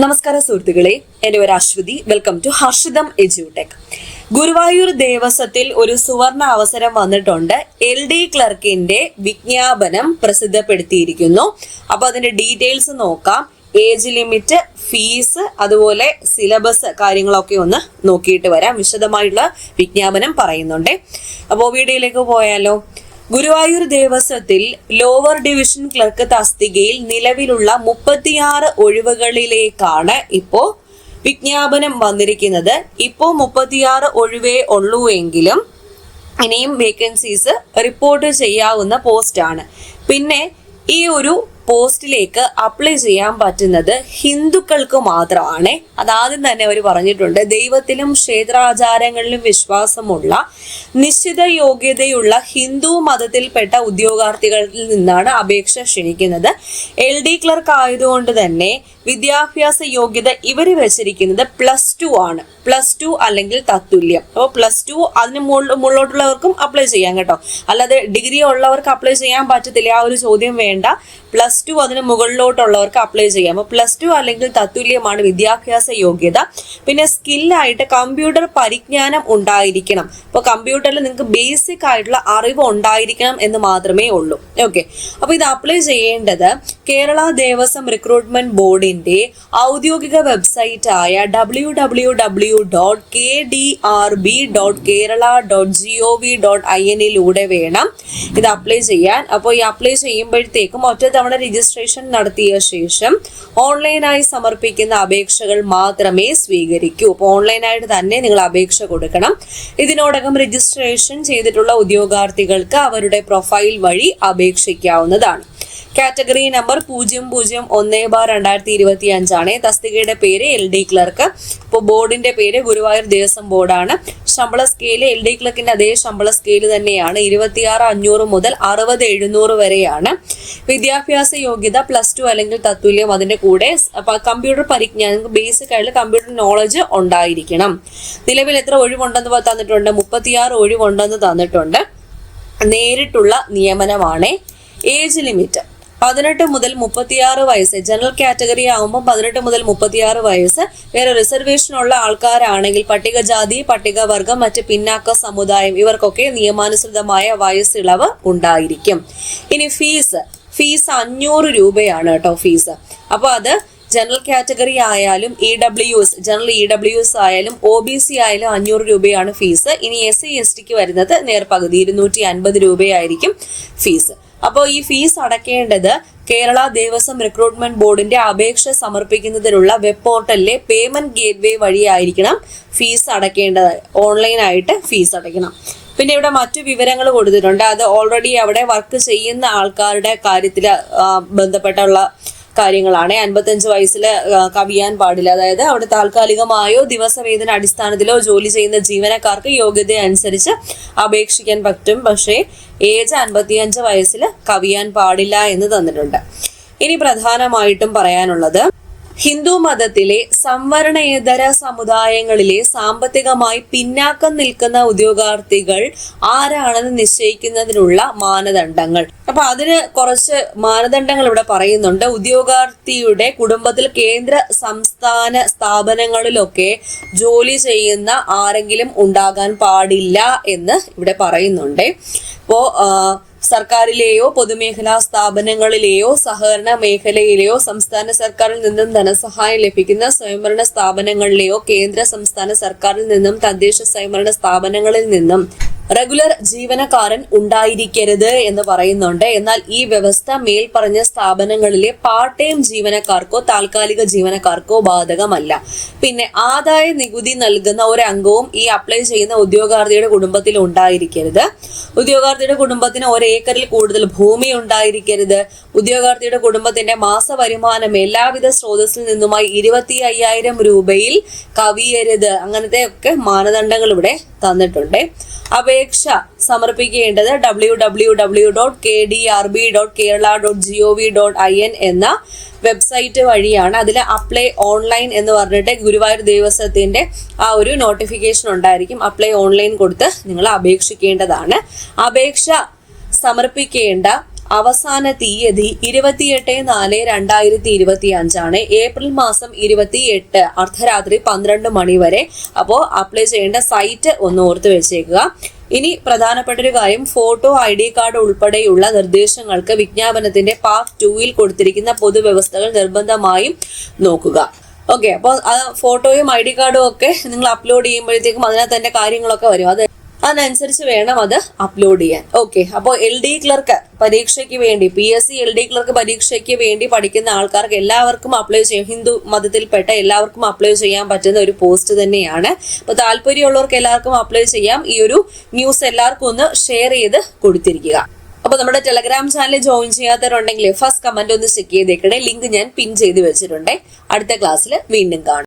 നമസ്കാരം സുഹൃത്തുക്കളെ, എൻ്റെ പേര് അശ്വതി. വെൽക്കം ടു ഹർഷിതം എജ്യൂടെക്. ഗുരുവായൂർ ദേവസ്വത്തിൽ ഒരു സുവർണ അവസരം വന്നിട്ടുണ്ട്. LD ക്ലർക്കിന്റെ വിജ്ഞാപനം പ്രസിദ്ധപ്പെടുത്തിയിരിക്കുന്നു. അപ്പൊ അതിന്റെ ഡീറ്റെയിൽസ് നോക്കാം. ഏജ് ലിമിറ്റ്, ഫീസ്, അതുപോലെ സിലബസ് കാര്യങ്ങളൊക്കെ ഒന്ന് നോക്കിയിട്ട് വരാം. വിശദമായിട്ടുള്ള വിജ്ഞാപനം പറയുന്നുണ്ട്. അപ്പോൾ വീഡിയോയിലേക്ക് പോയാലോ. ഗുരുവായൂർ ദേവസ്വത്തിൽ ലോവർ ഡിവിഷൻ ക്ലർക്ക് തസ്തികയിൽ നിലവിലുള്ള 36 ഒഴിവുകളിലേക്കാണ് ഇപ്പോ വിജ്ഞാപനം വന്നിരിക്കുന്നത്. ഇപ്പോ 36 ഒഴിവേ ഉള്ളൂ എങ്കിലും ഇനിയും വേക്കൻസീസ് റിപ്പോർട്ട് ചെയ്യാവുന്ന പോസ്റ്റാണ്. പിന്നെ ഈ ഒരു പോസ്റ്റിലേക്ക് അപ്ലൈ ചെയ്യാൻ പറ്റുന്നത് ഹിന്ദുക്കൾക്ക് മാത്രമാണ്. അതാദ്യം തന്നെ അവർ പറഞ്ഞിട്ടുണ്ട്. ദൈവത്തിലും ക്ഷേത്രാചാരങ്ങളിലും വിശ്വാസമുള്ള നിശ്ചിത യോഗ്യതയുള്ള ഹിന്ദു മതത്തിൽപ്പെട്ട ഉദ്യോഗാർത്ഥികളിൽ നിന്നാണ് അപേക്ഷ ക്ഷണിക്കുന്നത്. LD ക്ലർക്ക് ആയതുകൊണ്ട് തന്നെ വിദ്യാഭ്യാസ യോഗ്യത ഇവർ വെച്ചിരിക്കുന്നത് +2 ആണ്. +2 അല്ലെങ്കിൽ തത്തുല്യം. അപ്പോൾ +2 അതിന് മുകളിലോട്ടുള്ളവർക്കും അപ്ലൈ ചെയ്യാം കേട്ടോ. അല്ലാതെ ഡിഗ്രി ഉള്ളവർക്ക് അപ്ലൈ ചെയ്യാൻ പറ്റത്തില്ല, ആ ഒരു ചോദ്യം വേണ്ട. +2 അതിന് മുകളിലോട്ടുള്ളവർക്ക് അപ്ലൈ ചെയ്യാം. അപ്പോൾ +2 അല്ലെങ്കിൽ തത്തുല്യമാണ് വിദ്യാഭ്യാസ യോഗ്യത. പിന്നെ സ്കില്ലായിട്ട് കമ്പ്യൂട്ടർ പരിജ്ഞാനം ഉണ്ടായിരിക്കണം. അപ്പോൾ കമ്പ്യൂട്ടറിൽ നിങ്ങൾക്ക് ബേസിക് ആയിട്ടുള്ള അറിവ് ഉണ്ടായിരിക്കണം എന്ന് മാത്രമേ ഉള്ളൂ. ഓക്കെ, അപ്പോൾ ഇത് അപ്ലൈ ചെയ്യേണ്ടത് കേരള ദേവസ്വം റിക്രൂട്ട്മെന്റ് ബോർഡിന്റെ ഔദ്യോഗിക വെബ്സൈറ്റ് ആയ www.kdrb.kerala.gov.in വേണം ഇത് അപ്ലൈ ചെയ്യാൻ. അപ്പോൾ ഈ അപ്ലൈ ചെയ്യുമ്പോഴത്തേക്കും ഒറ്റത്തവണ രജിസ്ട്രേഷൻ നടത്തിയ ശേഷം ഓൺലൈനായി സമർപ്പിക്കുന്ന അപേക്ഷകൾ മാത്രമേ സ്വീകരിക്കൂ. അപ്പോൾ ഓൺലൈനായിട്ട് തന്നെ നിങ്ങൾ അപേക്ഷ കൊടുക്കണം. ഇതിനോടകം രജിസ്ട്രേഷൻ ചെയ്തിട്ടുള്ള ഉദ്യോഗാർത്ഥികൾക്ക് അവരുടെ പ്രൊഫൈൽ വഴി അപേക്ഷിക്കാവുന്നതാണ്. കാറ്റഗറി നമ്പർ 001/2025 ആണ്. തസ്തികയുടെ പേര് LD ക്ലർക്ക്. ഇപ്പോൾ ബോർഡിന്റെ പേര് ഗുരുവായൂർ ദേവസ്വം ബോർഡാണ്. ശമ്പള സ്കെയില് LD ക്ലർക്കിന്റെ അതേ ശമ്പള സ്കെയില് തന്നെയാണ്. 26,500 മുതൽ 60,700 വരെയാണ്. വിദ്യാഭ്യാസ യോഗ്യത +2 അല്ലെങ്കിൽ തത്തുല്യം. അതിന്റെ കൂടെ കമ്പ്യൂട്ടർ പരിജ്ഞാനം, ബേസിക് ആയിട്ടുള്ള കമ്പ്യൂട്ടർ നോളജ് ഉണ്ടായിരിക്കണം. നിലവിൽ എത്ര ഒഴിവുണ്ടെന്ന് തന്നിട്ടുണ്ട്? 36 ഒഴിവുണ്ടെന്ന് തന്നിട്ടുണ്ട്. നേരിട്ടുള്ള നിയമനമാണ്. ഏജ് ലിമിറ്റ് 18 മുതൽ 36 വയസ്സ്. ജനറൽ കാറ്റഗറി ആകുമ്പോൾ 18 മുതൽ 36 വയസ്സ്. വേറെ റിസർവേഷൻ ഉള്ള ആൾക്കാരാണെങ്കിൽ പട്ടികജാതി, പട്ടികവർഗം, മറ്റ് പിന്നാക്ക സമുദായം ഇവർക്കൊക്കെ നിയമാനുസൃതമായ വയസ്സിളവ് ഉണ്ടായിരിക്കും. ഇനി ഫീസ് 500 രൂപയാണ് കേട്ടോ ഫീസ്. അപ്പോൾ അത് ജനറൽ കാറ്റഗറി ആയാലും ജനറൽ EWS ആയാലും OBC ആയാലും 500 രൂപയാണ് ഫീസ്. ഇനി SC/STക്ക് വരുന്നത് നേർപകുതി 250 രൂപയായിരിക്കും ഫീസ്. അപ്പോൾ ഈ ഫീസ് അടയ്ക്കേണ്ടത് കേരള ദേവസ്വം റിക്രൂട്ട്മെന്റ് ബോർഡിന്റെ അപേക്ഷ സമർപ്പിക്കുന്നതിനുള്ള വെബ് പോർട്ടലിലെ പേയ്മെന്റ് ഗേറ്റ്വേ വഴിയായിരിക്കണം ഫീസ് അടയ്ക്കേണ്ടത്. ഓൺലൈനായിട്ട് ഫീസ് അടയ്ക്കണം. പിന്നെ ഇവിടെ മറ്റു വിവരങ്ങൾ കൊടുത്തിട്ടുണ്ട്. അത് ഓൾറെഡി അവിടെ വർക്ക് ചെയ്യുന്ന ആൾക്കാരുടെ കാര്യത്തിൽ ബന്ധപ്പെട്ടുള്ള കാര്യങ്ങളാണ്. 55 വയസ്സിൽ കവിയാൻ പാടില്ല. അതായത് അവിടെ താൽക്കാലികമായോ ദിവസവേതന അടിസ്ഥാനത്തിലോ ജോലി ചെയ്യുന്ന ജീവനക്കാർക്ക് യോഗ്യത അനുസരിച്ച് അപേക്ഷിക്കാൻ പറ്റും. പക്ഷേ ഏജ് 55 വയസ്സിൽ കവിയാൻ പാടില്ല എന്ന് തന്നിട്ടുണ്ട്. ഇനി പ്രധാനമായിട്ടും പറയാനുള്ളത്, ഹിന്ദു മതത്തിലെ സംവരണേതര സമുദായങ്ങളിലെ സാമ്പത്തികമായി പിന്നാക്കം നിൽക്കുന്ന ഉദ്യോഗാർത്ഥികൾ ആരാണെന്ന് നിശ്ചയിക്കുന്നതിനുള്ള മാനദണ്ഡങ്ങൾ. അപ്പൊ അതിന് കുറച്ച് മാനദണ്ഡങ്ങൾ ഇവിടെ പറയുന്നുണ്ട്. ഉദ്യോഗാർത്ഥിയുടെ കുടുംബത്തിൽ കേന്ദ്ര സംസ്ഥാന സ്ഥാപനങ്ങളിലൊക്കെ ജോലി ചെയ്യുന്ന ആരെങ്കിലും ഉണ്ടാകാൻ പാടില്ല എന്ന് ഇവിടെ പറയുന്നുണ്ട്. ഇപ്പോ സർക്കാരിലെയോ പൊതുമേഖലാ സ്ഥാപനങ്ങളിലെയോ സഹകരണ മേഖലയിലെയോ സംസ്ഥാന സർക്കാരിൽ നിന്നും ധനസഹായം ലഭിക്കുന്ന സ്വയംഭരണ സ്ഥാപനങ്ങളിലെയോ കേന്ദ്ര സംസ്ഥാന സർക്കാരിൽ നിന്നും തദ്ദേശ സ്വയംഭരണ സ്ഥാപനങ്ങളിൽ നിന്നും റെഗുലർ ജീവനക്കാരൻ ഉണ്ടായിരിക്കരുത് എന്ന് പറയുന്നുണ്ട്. എന്നാൽ ഈ വ്യവസ്ഥ മേൽപ്പറഞ്ഞ സ്ഥാപനങ്ങളിലെ പാർട്ട് ടൈം ജീവനക്കാർക്കോ താൽക്കാലിക ജീവനക്കാർക്കോ ബാധകമല്ല. പിന്നെ ആദായ നികുതി നൽകുന്ന ഒരംഗവും ഈ അപ്ലൈ ചെയ്യുന്ന ഉദ്യോഗാർത്ഥിയുടെ കുടുംബത്തിൽ ഉണ്ടായിരിക്കരുത്. ഉദ്യോഗാർത്ഥിയുടെ കുടുംബത്തിന് 1 ഏക്കറിൽ കൂടുതൽ ഭൂമി ഉണ്ടായിരിക്കരുത്. ഉദ്യോഗാർത്ഥിയുടെ കുടുംബത്തിന്റെ മാസ വരുമാനം എല്ലാവിധ സ്രോതസ്സിൽ നിന്നുമായി 25,000 രൂപയിൽ കവിയരുത്. അങ്ങനത്തെ ഒക്കെ മാനദണ്ഡങ്ങൾ ഇവിടെ തന്നിട്ടുണ്ട്. അപേക്ഷ സമർപ്പിക്കേണ്ടത് www.kdrb.kerala.gov.in എന്ന വെബ്സൈറ്റ് വഴിയാണ്. അതിൽ അപ്ലൈ ഓൺലൈൻ എന്ന് പറഞ്ഞിട്ട് ഗുരുവായൂർ ദേവസ്വത്തിന്റെ ആ ഒരു നോട്ടിഫിക്കേഷൻ ഉണ്ടായിരിക്കും. അപ്ലൈ ഓൺലൈൻ കൊടുത്ത് നിങ്ങൾ അപേക്ഷിക്കേണ്ടതാണ്. അപേക്ഷ സമർപ്പിക്കേണ്ട അവസാന തീയതി 28/4/2025 ഏപ്രിൽ മാസം 28 അർദ്ധരാത്രി 12 മണി വരെ. അപ്പോൾ അപ്ലൈ ചെയ്യേണ്ട സൈറ്റ് ഒന്ന് ഓർത്ത് വെച്ചേക്കുക. ഇനി പ്രധാനപ്പെട്ട ഒരു കാര്യം, ഫോട്ടോ, ID കാർഡ് ഉൾപ്പെടെയുള്ള നിർദ്ദേശങ്ങൾക്ക് വിജ്ഞാപനത്തിന്റെ പാർട്ട് 2 കൊടുത്തിരിക്കുന്ന പൊതുവ്യവസ്ഥകൾ നിർബന്ധമായും നോക്കുക. ഓക്കെ, അപ്പോൾ ആ ഫോട്ടോയും ID കാർഡും ഒക്കെ നിങ്ങൾ അപ്ലോഡ് ചെയ്യുമ്പോഴത്തേക്കും അതിനകത്ത് തന്നെ കാര്യങ്ങളൊക്കെ വരും. അതിനനുസരിച്ച് വേണം അത് അപ്ലോഡ് ചെയ്യാൻ. ഓക്കെ, അപ്പോൾ LD ക്ലർക്ക് പരീക്ഷയ്ക്ക് വേണ്ടി, PSC LD ക്ലർക്ക് പരീക്ഷയ്ക്ക് വേണ്ടി പഠിക്കുന്ന ആൾക്കാർക്ക് എല്ലാവർക്കും അപ്ലൈ ചെയ്യാം. ഹിന്ദു മതത്തിൽപ്പെട്ട എല്ലാവർക്കും അപ്ലൈ ചെയ്യാൻ പറ്റുന്ന ഒരു പോസ്റ്റ് തന്നെയാണ്. അപ്പോൾ താല്പര്യമുള്ളവർക്ക് എല്ലാവർക്കും അപ്ലൈ ചെയ്യാം. ഈ ഒരു ന്യൂസ് എല്ലാവർക്കും ഒന്ന് ഷെയർ ചെയ്ത് കൊടുത്തിരിക്കുക. അപ്പോൾ നമ്മുടെ ടെലഗ്രാം ചാനൽ ജോയിൻ ചെയ്യാത്തവരുണ്ടെങ്കിൽ ഫസ്റ്റ് കമന്റ് ഒന്ന് ചെക്ക് ചെയ്തേക്കണേ. ലിങ്ക് ഞാൻ പിൻ ചെയ്ത് വെച്ചിട്ടുണ്ട്. അടുത്ത ക്ലാസ്സിൽ വീണ്ടും കാണാം.